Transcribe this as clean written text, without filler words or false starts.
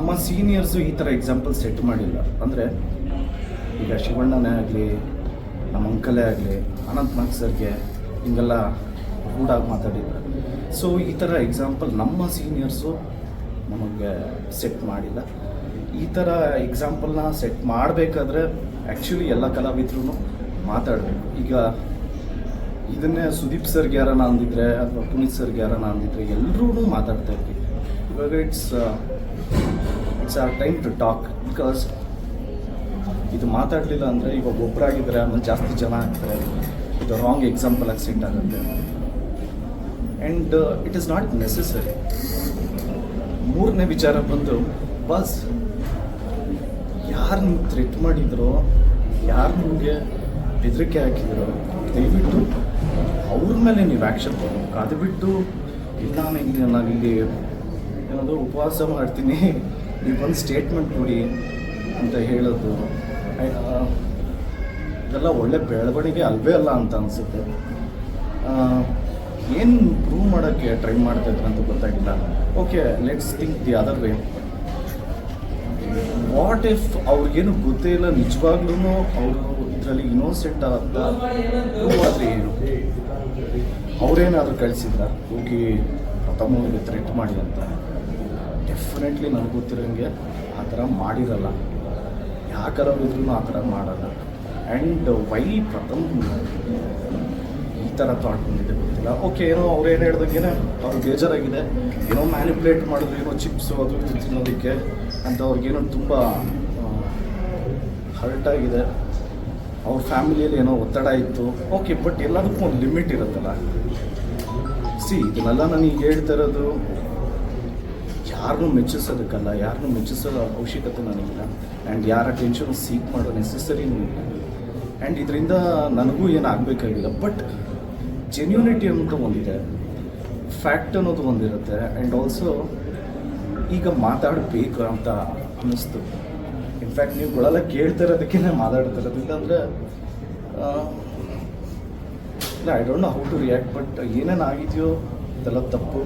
ನಮ್ಮ ಸೀನಿಯರ್ಸು ಈ ಥರ ಎಕ್ಸಾಂಪಲ್ ಸೆಟ್ ಮಾಡಿಲ್ಲ. ಅಂದರೆ ಈಗ ಶಿವಣ್ಣನೇ ಆಗಲಿ, ನಮ್ಮ ಅಂಕಲೇ ಆಗಲಿ, ಅನಂತ್ ನಾಗ್ ಸರ್ಗೆ ಹಿಂಗೆಲ್ಲ ರೂಢಾಗಿ ಮಾತಾಡಿದ್ರು. ಸೊ ಈ ಥರ ಎಕ್ಸಾಂಪಲ್ ನಮ್ಮ ಸೀನಿಯರ್ಸು ನಮಗೆ ಸೆಟ್ ಮಾಡಿಲ್ಲ. ಈ ಥರ ಎಕ್ಸಾಂಪಲ್ನ ಸೆಟ್ ಮಾಡಬೇಕಾದ್ರೆ ಆ್ಯಕ್ಚುಲಿ ಎಲ್ಲ ಕಲಾವಿದರು ಮಾತಾಡಬೇಕು. ಈಗ ಇದನ್ನೇ ಸುದೀಪ್ ಸರ್ಗೆ ಯಾರನ್ನ ಅಂದಿದ್ರೆ ಅಥವಾ ಪುನೀತ್ ಸರ್ಗೆ ಯಾರನ್ನ ಅಂದಿದ್ರೆ ಎಲ್ಲರೂ ಮಾತಾಡ್ತಾ ಇರ್ತೀವಿ. ಇವಾಗ ಇಟ್ಸ್ ಆ ಟೈಮ್ ಟು ಟಾಕ್. ಬಿಕಾಸ್ ಇದು ಮಾತಾಡಲಿಲ್ಲ ಅಂದರೆ ಇವಾಗ ಒಬ್ಬರಾಗಿದ್ದರೆ ಆಮೇಲೆ ಜಾಸ್ತಿ ಜನ ಆಗ್ತಾರೆ. ಇದು ರಾಂಗ್ ಎಕ್ಸಾಂಪಲ್ ಆಗಿ ಸೆಟ್ ಆಗುತ್ತೆ. And it is not necessary. ಮೂರನೇ ವಿಚಾರ ಬಂದು ಬಸ್ ಯಾರು ನಿಮ್ಗೆ ಥ್ರೆಟ್ ಮಾಡಿದ್ರೋ, ಯಾರು ನಿಮಗೆ ಬೆದರಿಕೆ ಹಾಕಿದ್ರು, ದಯವಿಟ್ಟು ಅವ್ರ ಮೇಲೆ ನೀವು ಆ್ಯಕ್ಷನ್ ತಗೋಬೇಕು. ಅದು ಬಿಟ್ಟು ಇಲ್ಲ ನಾನಿಲ್ಲಿ ಏನಾದರೂ ಉಪವಾಸ ಮಾಡ್ತೀನಿ, ನೀವು ಒಂದು ಸ್ಟೇಟ್ಮೆಂಟ್ ಕೊಡಿ ಅಂತ ಹೇಳೋದು ಇದೆಲ್ಲ ಒಳ್ಳೆ ಬೆಳವಣಿಗೆ ಅಲ್ವೇ ಅಲ್ಲ ಅಂತ ಅನಿಸುತ್ತೆ. ಏನು ಪ್ರೂವ್ ಮಾಡೋಕ್ಕೆ ಟ್ರೈ ಮಾಡ್ತಾಯಿದ್ರು ಅಂತ ಗೊತ್ತಾಗಿಲ್ಲ. Okay, let's think the other way. What if ಅವ್ರಿಗೇನು ಗೊತ್ತೇ ಇಲ್ಲ, ನಿಜವಾಗ್ಲೂ ಅವರು ಇದರಲ್ಲಿ ಇನ್ನೋಸೆಂಟ್ ಅಂತ ಪ್ರೂವ್ ಆದರೆ ಏನು? ಅವರೇನಾದರೂ ಕಳಿಸಿದ್ರ ಹೋಗಿ ಪ್ರಥಮವಾಗಿ ಥ್ರೆಟ್ ಮಾಡಿ ಅಂತ? ಡೆಫಿನೆಟ್ಲಿ ನನಗೆ ಗೊತ್ತಿರೋಂಗೆ ಆ ಥರ ಮಾಡಿರಲ್ಲ. ಯಾಕಾರ ಇದ್ರೂ ಆ ಥರ ಮಾಡಲ್ಲ. ಆ್ಯಂಡ್ ವೈ ಪ್ರಥಮ್ ಈ ಥರ ಥಾಟ್ ಬಂದಿದೆ ಗೊತ್ತಿಲ್ಲ. ಓಕೆ, ಏನೋ ಅವ್ರು ಏನು ಹೇಳ್ದಂಗೆ ಅವ್ರು ಬೇಜಾರಾಗಿದೆ, ಏನೋ ಮ್ಯಾನಿಪುಲೇಟ್ ಮಾಡಿದ್ರು, ಏನೋ ಚಿಪ್ಸು ಅದು ಇದು ತಿನ್ನೋದಕ್ಕೆ ಅಂತ ಅವ್ರಿಗೇನೋ ತುಂಬ ಹರ್ಟ್ ಆಗಿದೆ. ಅವ್ರ ಫ್ಯಾಮಿಲಿಯಲ್ಲಿ ಏನೋ ಒತ್ತಡ ಇತ್ತು. ಓಕೆ, ಬಟ್ ಎಲ್ಲದಕ್ಕೂ ಒಂದು ಲಿಮಿಟ್ ಇರುತ್ತಲ್ಲ. ಇದನ್ನೆಲ್ಲ ನಾನು ಈಗ ಹೇಳ್ತಾ ಇರೋದು ಯಾರನ್ನೂ ಮೆಚ್ಚಿಸೋದಕ್ಕಲ್ಲ, ಯಾರನ್ನೂ ಮೆಚ್ಚಿಸೋ ಅವಶ್ಯಕತೆ ನನಗಿಲ್ಲ. ಆ್ಯಂಡ್ ಯಾರ ಟೆನ್ಷನು ಸೀಕ್ ಮಾಡೋ ನೆಸೆಸರಿನೂ ಇಲ್ಲ. ಆ್ಯಂಡ್ ಇದರಿಂದ ನನಗೂ ಏನು ಆಗಬೇಕಾಗಿಲ್ಲ. ಬಟ್ ಜೆನ್ಯೂನಿಟಿ ಅಂತ ಒಂದಿದೆ, ಫ್ಯಾಕ್ಟ್ ಅನ್ನೋದು ಒಂದಿರುತ್ತೆ. ಆ್ಯಂಡ್ ಆಲ್ಸೋ ಈಗ ಮಾತಾಡಬೇಕು ಅಂತ ಅನ್ನಿಸ್ತು. ಇನ್ಫ್ಯಾಕ್ಟ್ ನೀವುಗಳೆಲ್ಲ ಕೇಳ್ತಾ ಇರೋದಕ್ಕೇ ಮಾತಾಡ್ತಾ ಇರೋದು. ಇಲ್ಲಾಂದರೆ ಇಲ್ಲ, I don't know how to react. But ಏನೇನು ಆಗಿದೆಯೋ ಅದೆಲ್ಲ ತಪ್ಪು.